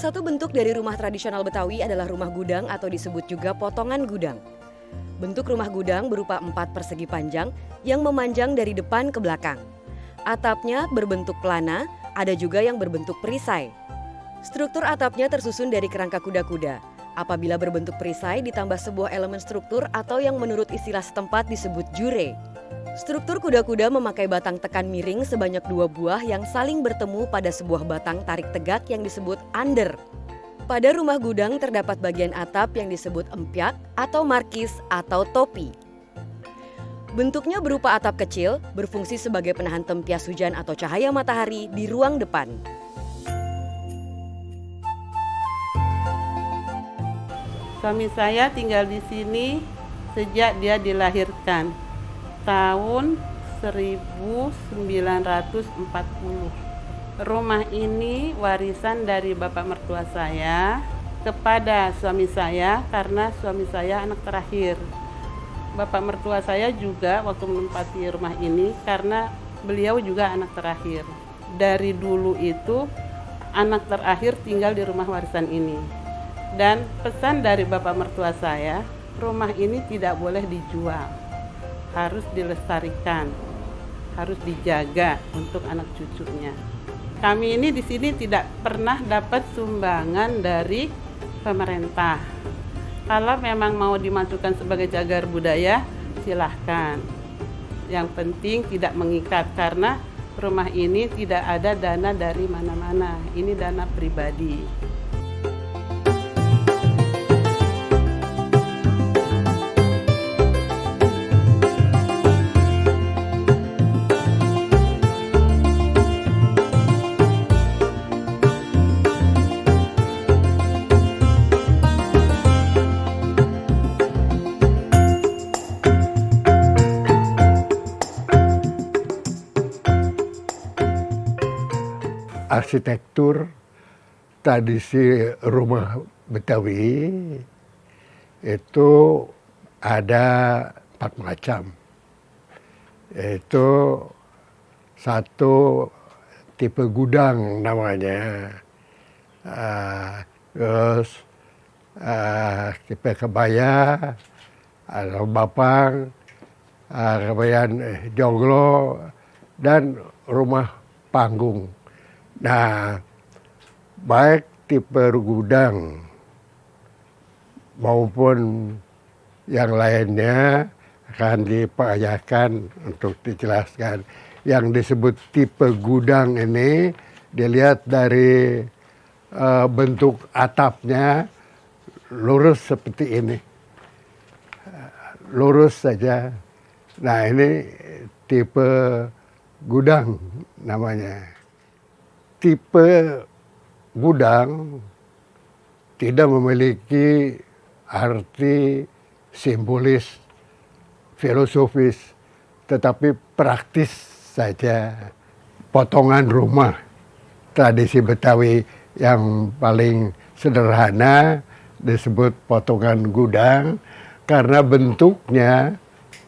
Salah satu bentuk dari rumah tradisional Betawi adalah rumah gudang atau disebut juga potongan gudang. Bentuk rumah gudang berupa 4 persegi panjang yang memanjang dari depan ke belakang. Atapnya berbentuk pelana, ada juga yang berbentuk perisai. Struktur atapnya tersusun dari kerangka kuda-kuda. Apabila berbentuk perisai ditambah sebuah elemen struktur atau yang menurut istilah setempat disebut jure. Struktur kuda-kuda memakai batang tekan miring sebanyak 2 buah yang saling bertemu pada sebuah batang tarik tegak yang disebut under. Pada rumah gudang terdapat bagian atap yang disebut empyak atau markis atau topi. Bentuknya berupa atap kecil, berfungsi sebagai penahan tempias hujan atau cahaya matahari di ruang depan. Suami saya tinggal di sini sejak dia dilahirkan, tahun 1940. Rumah ini warisan dari bapak mertua saya kepada suami saya karena suami saya anak terakhir. Bapak mertua saya juga waktu menempati rumah ini karena beliau juga anak terakhir. Dari dulu itu anak terakhir tinggal di rumah warisan ini. Dan pesan dari bapak mertua saya, rumah ini tidak boleh dijual. Harus dilestarikan, harus dijaga untuk anak cucunya. Kami ini di sini tidak pernah dapat sumbangan dari pemerintah. Kalau memang mau dimasukkan sebagai cagar budaya, silahkan. Yang penting tidak mengikat karena rumah ini tidak ada dana dari mana-mana. Ini dana pribadi. Arsitektur tradisi rumah Betawi itu ada 4 macam. Itu satu tipe gudang namanya, terus tipe kebaya, atau bapang, kemudian joglo, dan rumah panggung. Nah, baik tipe gudang maupun yang lainnya akan dipertanyakan untuk dijelaskan. Yang disebut tipe gudang ini dilihat dari bentuk atapnya lurus seperti ini, lurus saja. Nah, ini tipe gudang namanya. Tipe gudang tidak memiliki arti simbolis, filosofis, tetapi praktis saja. Potongan rumah tradisi Betawi yang paling sederhana disebut potongan gudang karena bentuknya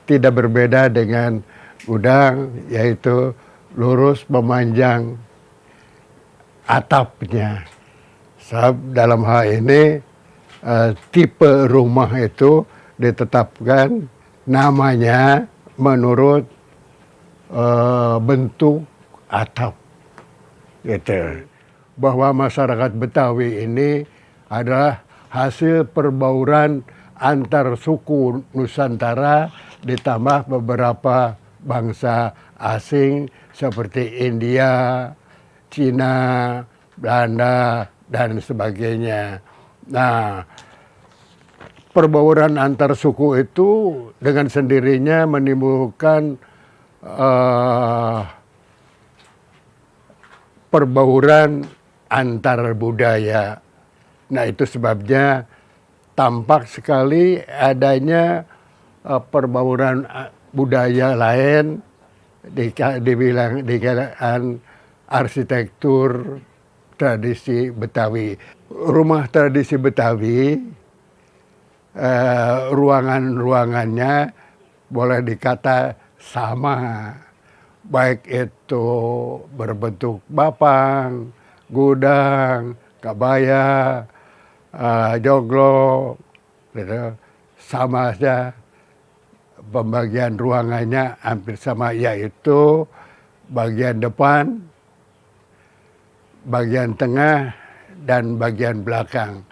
tidak berbeda dengan gudang, yaitu lurus memanjang atapnya. Sebab dalam hal ini tipe rumah itu ditetapkan namanya menurut bentuk atap. Gitu. Bahwa masyarakat Betawi ini adalah hasil perbauran antar suku Nusantara ditambah beberapa bangsa asing seperti India, Cina, Belanda, dan sebagainya. Nah, perbauran antar suku itu dengan sendirinya menimbulkan perbauran antar budaya. Nah, itu sebabnya tampak sekali adanya perbauran budaya lain di kalangan arsitektur tradisi Betawi. Rumah tradisi Betawi, ruangannya boleh dikata sama, baik itu berbentuk bapang, gudang, kabaya, joglo, gitu. Sama saja pembagian ruangannya hampir sama, yaitu bagian depan, bagian tengah, dan bagian belakang.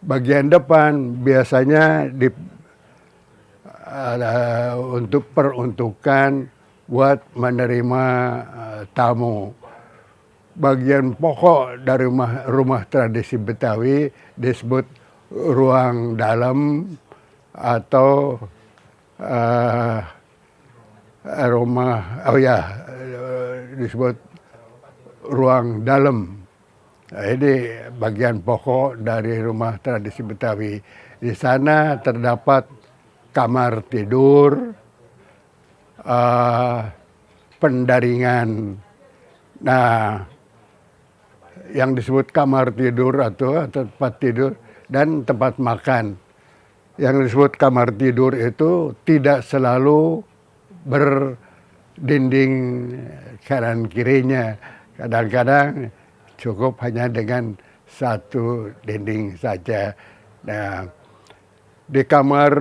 Bagian depan biasanya untuk peruntukan buat menerima tamu. Bagian pokok dari rumah tradisi Betawi disebut ruang dalam atau disebut ruang dalam. Nah, ini bagian pokok dari rumah tradisi Betawi. Di sana terdapat kamar tidur, pendaringan. Nah, yang disebut kamar tidur atau tempat tidur dan tempat makan. Yang disebut kamar tidur itu tidak selalu berdinding kanan kirinya. Kadang-kadang cukup hanya dengan satu dinding saja. Nah, di kamar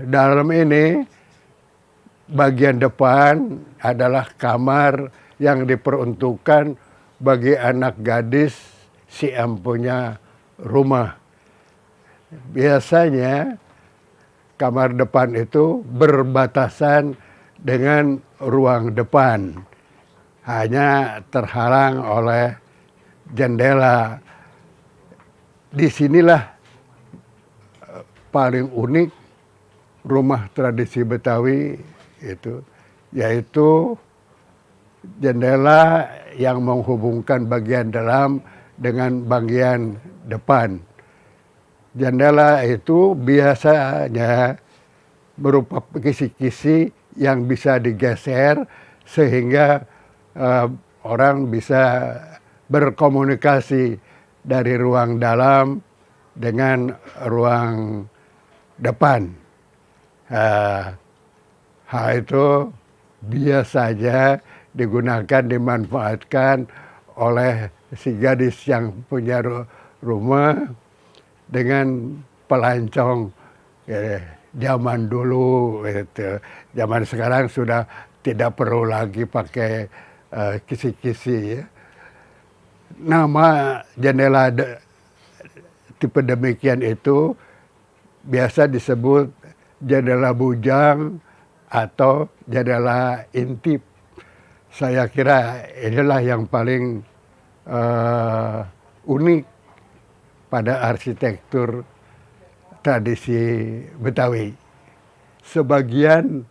dalam ini bagian depan adalah kamar yang diperuntukkan bagi anak gadis si empunya rumah. Biasanya kamar depan itu berbatasan dengan ruang depan, hanya terhalang oleh jendela. Disinilah paling unik rumah tradisi Betawi itu, yaitu jendela yang menghubungkan bagian dalam dengan bagian depan. Jendela itu biasanya berupa kisi-kisi yang bisa digeser sehingga orang bisa berkomunikasi dari ruang dalam dengan ruang depan. Hal itu biasanya digunakan, dimanfaatkan oleh si gadis yang punya rumah dengan pelancong zaman dulu. Gitu. Zaman sekarang sudah tidak perlu lagi pakai kisi-kisi. Ya. Nama jendela tipe demikian itu biasa disebut jendela bujang atau jendela intip. Saya kira inilah yang paling unik pada arsitektur tradisi Betawi. Sebagian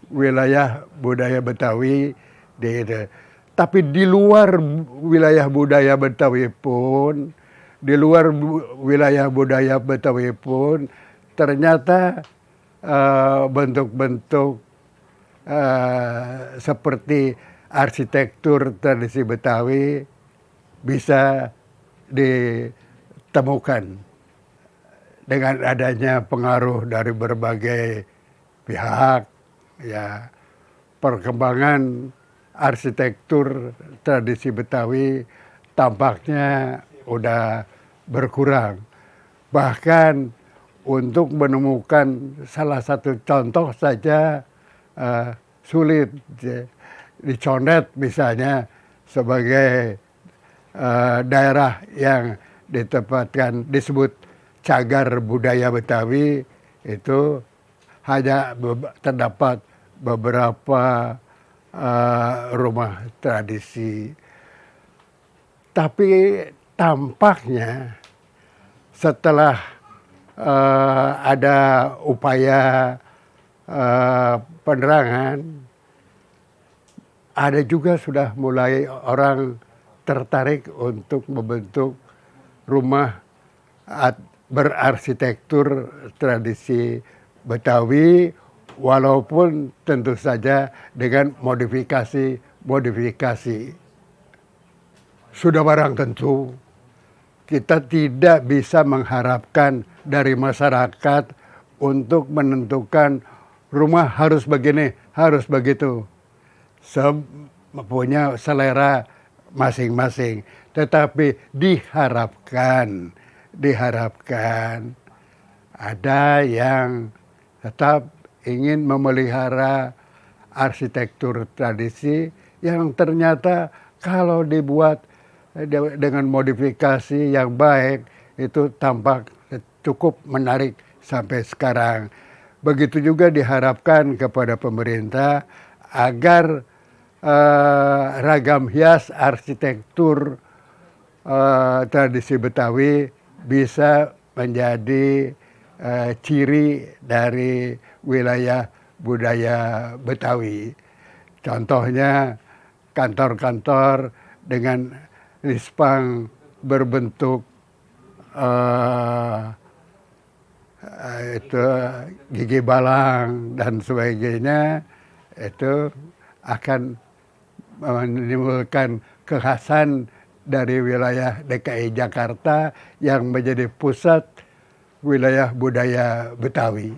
wilayah budaya Betawi tapi di luar wilayah budaya Betawi pun, ternyata bentuk-bentuk seperti arsitektur tradisi Betawi bisa ditemukan dengan adanya pengaruh dari berbagai pihak. Ya, perkembangan arsitektur tradisi Betawi tampaknya udah berkurang. Bahkan untuk menemukan salah satu contoh saja sulit. Di Condet misalnya sebagai daerah yang ditempatkan disebut cagar budaya Betawi, itu hanya terdapat beberapa rumah tradisi. Tapi tampaknya setelah ada upaya penerangan, ada juga sudah mulai orang tertarik untuk membentuk rumah berarsitektur tradisi Betawi, walaupun tentu saja dengan modifikasi. Sudah barang tentu kita tidak bisa mengharapkan dari masyarakat untuk menentukan rumah harus begini, harus begitu. Punya selera masing-masing, tetapi diharapkan ada yang tetap ingin memelihara arsitektur tradisi yang ternyata kalau dibuat dengan modifikasi yang baik itu tampak cukup menarik sampai sekarang. Begitu juga diharapkan kepada pemerintah agar ragam hias arsitektur tradisi Betawi bisa menjadi ciri dari wilayah budaya Betawi. Contohnya kantor-kantor dengan lispang berbentuk itu gigi balang dan sebagainya, itu akan menimbulkan kekhasan dari wilayah DKI Jakarta yang menjadi pusat wilayah budaya Betawi.